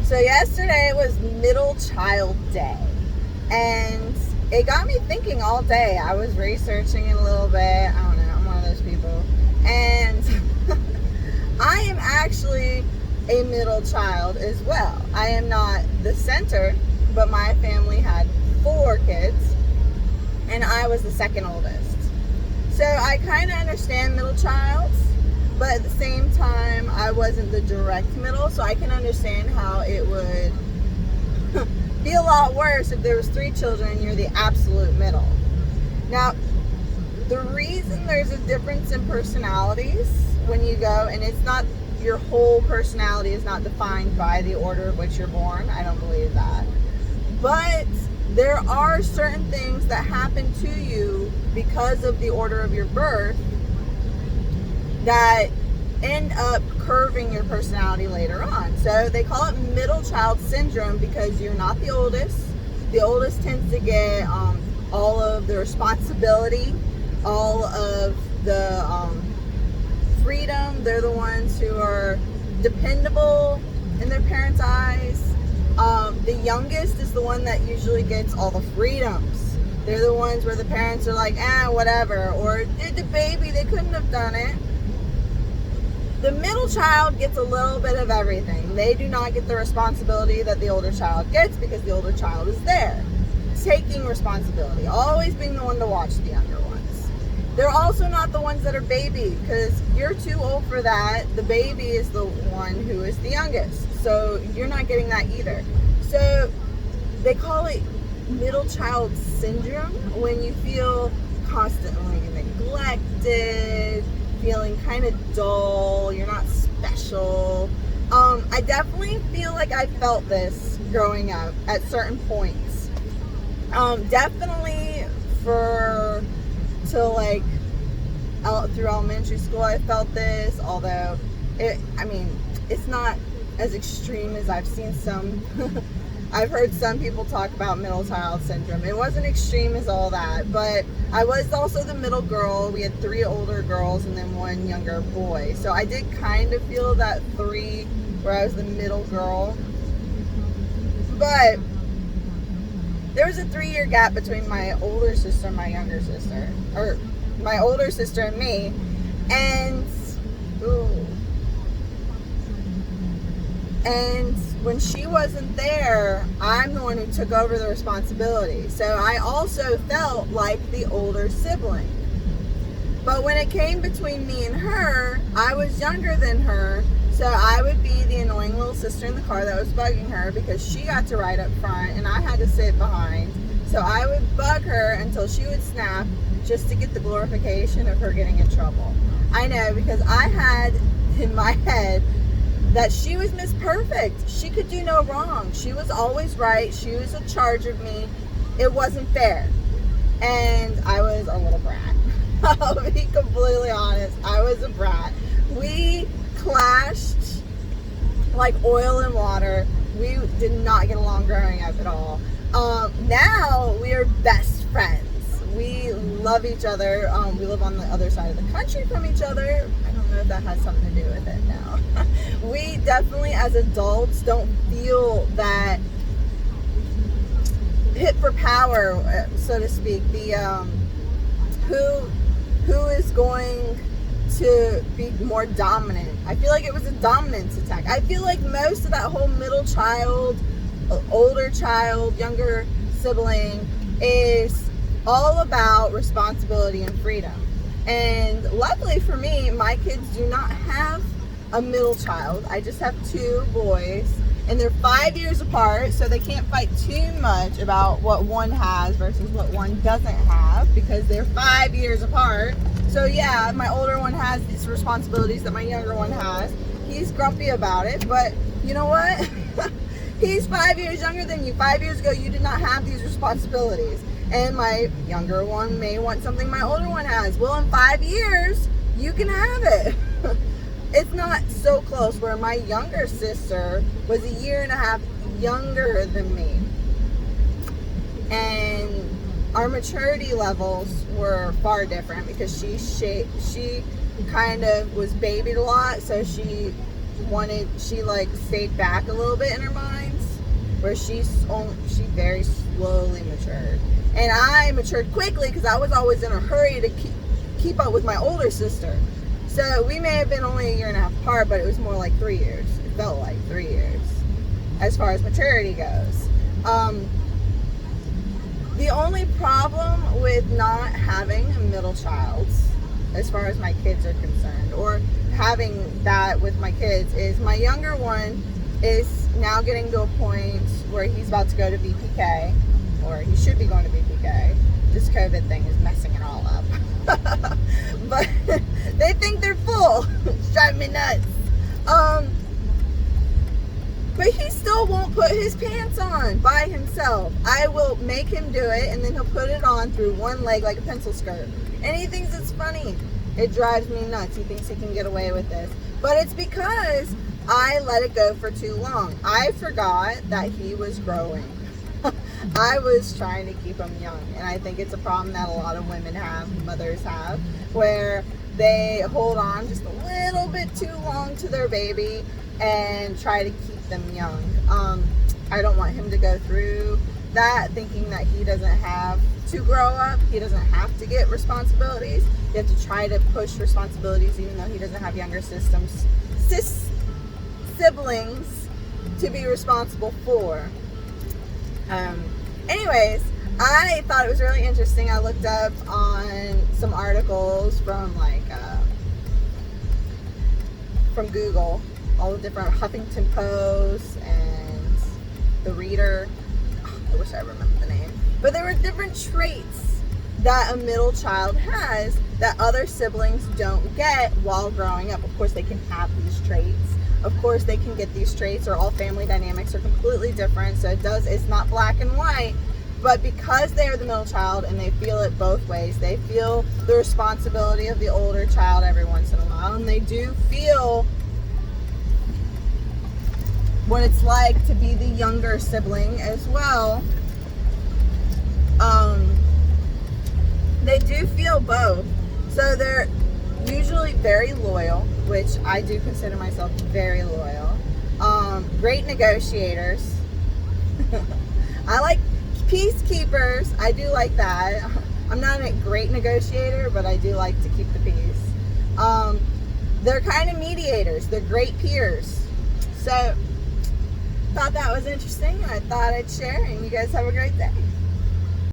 So yesterday was middle child day, and it got me thinking all day. I was researching it a little bit. I don't know, I'm one of those people. And I am actually a middle child as well. I am not the center, but my family had 4 kids, and I was the second oldest. So I kind of understand middle child, but at the same time, I wasn't the direct middle, so I can understand how it would be a lot worse if there was 3 children and you're the absolute middle. Now, the reason there's a difference in personalities when you go, and it's not, your whole personality is not defined by the order of which you're born. I don't believe that. But there are certain things that happen to you because of the order of your birth that end up curving your personality later on. So they call it middle child syndrome because you're not the oldest. The oldest tends to get all of the responsibility, all of the freedom. They're the ones who are dependable in their parents' eyes. The youngest is the one that usually gets all the freedoms. They're the ones where the parents are like, whatever, or the baby, they couldn't have done it. The middle child gets a little bit of everything. They do not get the responsibility that the older child gets because the older child is there, taking responsibility, always being the one to watch the younger ones. They're also not the ones that are baby because you're too old for that. The baby is the one who is the youngest. So you're not getting that either. So they call it middle child syndrome when you feel constantly neglected, feeling kind of dull, you're not special. I definitely feel like I felt this growing up at certain points. Definitely through elementary school I felt this, although it's not as extreme as I've seen some. I've heard some people talk about middle child syndrome. It wasn't extreme as all that, but I was also the middle girl. We had 3 older girls and then 1 younger boy. So I did kind of feel that 3 where I was the middle girl. But there was a 3-year gap between my older sister and my younger sister. Or my older sister and me. And when she wasn't there, I'm the one who took over the responsibility. So I also felt like the older sibling. But when it came between me and her, I was younger than her, so I would be the annoying little sister in the car that was bugging her because she got to ride up front and I had to sit behind. So I would bug her until she would snap just to get the glorification of her getting in trouble. I know, because I had in my head that she was Miss Perfect. She could do no wrong. She was always right. She was in charge of me. It wasn't fair. And I was a little brat. I'll be completely honest. I was a brat. We clashed like oil and water. We did not get along growing up at all. Now we are best friends. We love each other. We live on the other side of the country from each other. I don't know if that has something to do with it now. We definitely, as adults, don't feel that hit for power, so to speak. The who is going to be more dominant. I feel like it was a dominance attack. I feel like most of that whole middle child, older child, younger sibling is all about responsibility and freedom. And luckily for me, my kids do not have a middle child. I just have 2 boys, and they're 5 years apart, so they can't fight too much about what one has versus what one doesn't have because they're 5 years apart. So yeah, my older one has these responsibilities that my younger one has. He's grumpy about it, but you know what? He's 5 years younger than you. 5 years ago, you did not have these responsibilities. And my younger one may want something my older one has. Well, in 5 years, you can have it. It's not so close, where my younger sister was 1.5 years younger than me. And our maturity levels were far different because she kind of was babied a lot, so she stayed back a little bit in her mind. where she very slowly matured. And I matured quickly because I was always in a hurry to keep up with my older sister. So we may have been only a year and a half apart, but it was more like 3 years. It felt like 3 years as far as maturity goes. The only problem with not having a middle child, as far as my kids are concerned, or having that with my kids, is my younger one is now getting to a point where he's about to go to BPK, or he should be going to BPK. This COVID thing is messing it all up. But they think they're full. It's driving me nuts. But he still won't put his pants on by himself. I will make him do it, and then he'll put it on through one leg like a pencil skirt. And he thinks it's funny. It drives me nuts. He thinks he can get away with this. But it's because I let it go for too long. I forgot that he was growing. I was trying to keep him young. And I think it's a problem that a lot of women have, mothers have, where they hold on just a little bit too long to their baby and try to keep them young. I don't want him to go through that, thinking that he doesn't have to grow up. He doesn't have to get responsibilities. You have to try to push responsibilities even though he doesn't have younger siblings to be responsible for. Anyways, I thought it was really interesting. I looked up on some articles from from Google, all the different Huffington Post and the Reader. I wish I remembered the name. But there were different traits that a middle child has that other siblings don't get while growing up. Of course, they can have these traits. Of course, they can get these traits, or all family dynamics are completely different. So it's not black and white. But because they are the middle child and they feel it both ways, they feel the responsibility of the older child every once in a while, and they do feel what it's like to be the younger sibling as well. They do feel both. So they're usually very loyal, which I do consider myself very loyal. Great negotiators. I like peacekeepers. I do like that. I'm not a great negotiator, but I do like to keep the peace. They're kind of mediators. They're great peers. So thought that was interesting, and I thought I'd share, and you guys have a great day.